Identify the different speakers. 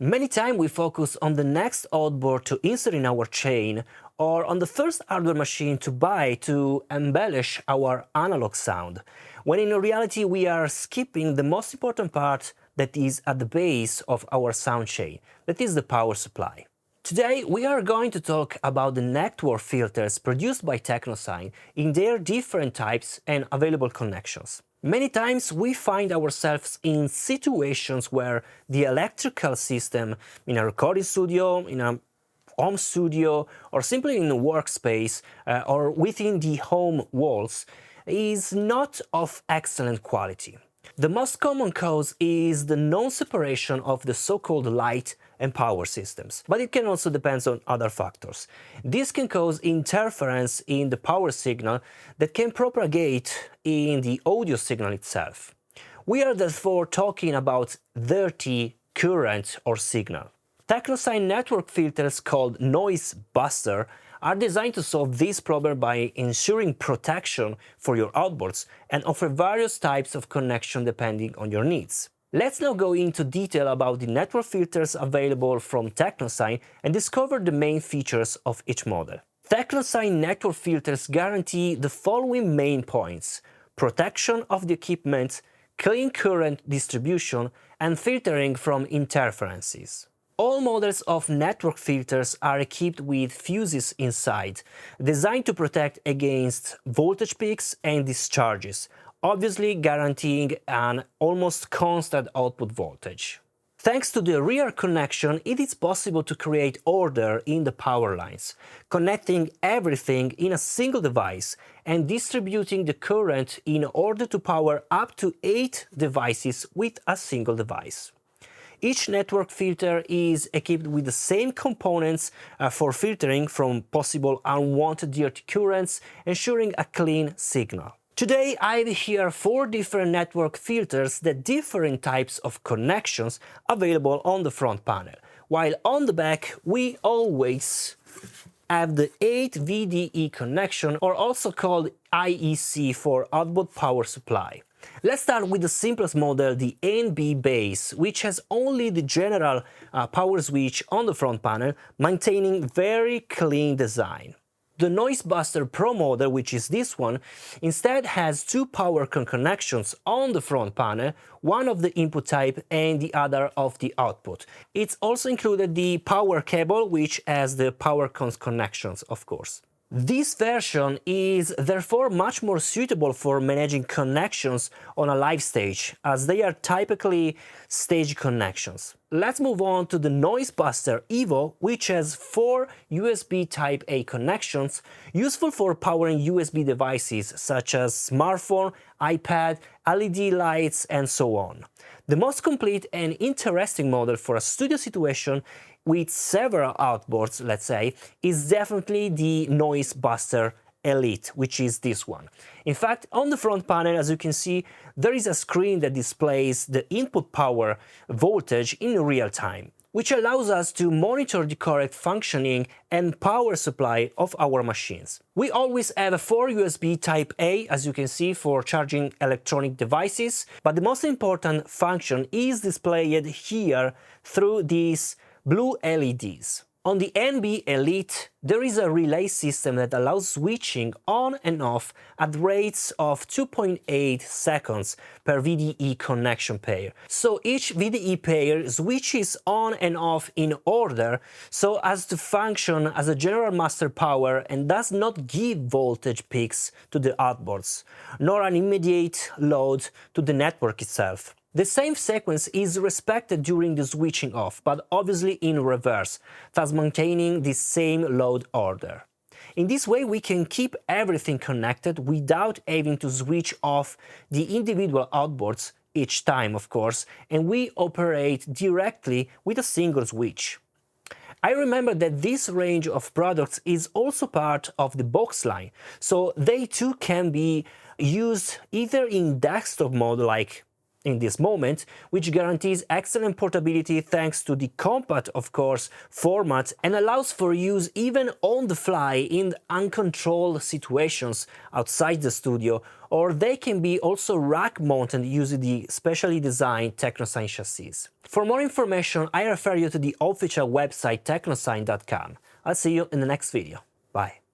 Speaker 1: Many times we focus on the next outboard to insert in our chain or on the first hardware machine to buy to embellish our analog sound, when in reality we are skipping the most important part that is at the base of our sound chain, that is the power supply. Today we are going to talk about the network filters produced by Teknosign in their different types and available connections. Many times we find ourselves in situations where the electrical system in a recording studio, in a home studio, or simply in a workspace or within the home walls is not of excellent quality. The most common cause is the non-separation of the so-called light and power systems, but it can also depend on other factors. This can cause interference in the power signal that can propagate in the audio signal itself. We are therefore talking about dirty current or signal. Teknosign network filters called noise buster are designed to solve this problem by ensuring protection for your outboards and offer various types of connection depending on your needs. Let's now go into detail about the network filters available from Teknosign and discover the main features of each model. Teknosign network filters guarantee the following main points: protection of the equipment, clean current distribution, and filtering from interferences. All models of network filters are equipped with fuses inside, designed to protect against voltage peaks and discharges, obviously guaranteeing an almost constant output voltage. Thanks to the rear connection, it is possible to create order in the power lines, connecting everything in a single device and distributing the current in order to power up to 8 devices with a single device. Each network filter is equipped with the same components for filtering from possible unwanted dirty currents, ensuring a clean signal. Today I have here 4 different network filters that differ in types of connections available on the front panel, while on the back we always have the 8 VDE connection, or also called IEC for outboard power supply. Let's start with the simplest model, the ENG base, which has only the general power switch on the front panel, maintaining very clean design. The Noise Buster Pro model, which is this one, instead has 2 power connections on the front panel, one of the input type and the other of the output. It's also included the power cable, which has the power connections, of course. This version is therefore much more suitable for managing connections on a live stage, as they are typically stage connections. Let's move on to the Noise Buster Evo, which has 4 USB Type-A connections, useful for powering USB devices such as smartphone, iPad, LED lights, and so on. The most complete and interesting model for a studio situation with several outboards, let's say, is definitely the Noise Buster Elite, which is this one. In fact, on the front panel, as you can see, there is a screen that displays the input power voltage in real time, which allows us to monitor the correct functioning and power supply of our machines. We always have 4 USB Type-A, as you can see, for charging electronic devices, but the most important function is displayed here through these blue LEDs. On the NB Elite, there is a relay system that allows switching on and off at rates of 2.8 seconds per VDE connection pair. So each VDE pair switches on and off in order so as to function as a general master power and does not give voltage peaks to the outboards, nor an immediate load to the network itself. The same sequence is respected during the switching off, but obviously in reverse, thus maintaining the same load order. In this way we can keep everything connected without having to switch off the individual outboards each time, of course, and we operate directly with a single switch. I remember that this range of products is also part of the box line, so they too can be used either in desktop mode like in this moment, which guarantees excellent portability thanks to the compact, of course, format and allows for use even on the fly in uncontrolled situations outside the studio, or they can be also rack mounted using the specially designed Teknosign chassis. For more information, I refer you to the official website teknosign.com. I'll see you in the next video. Bye.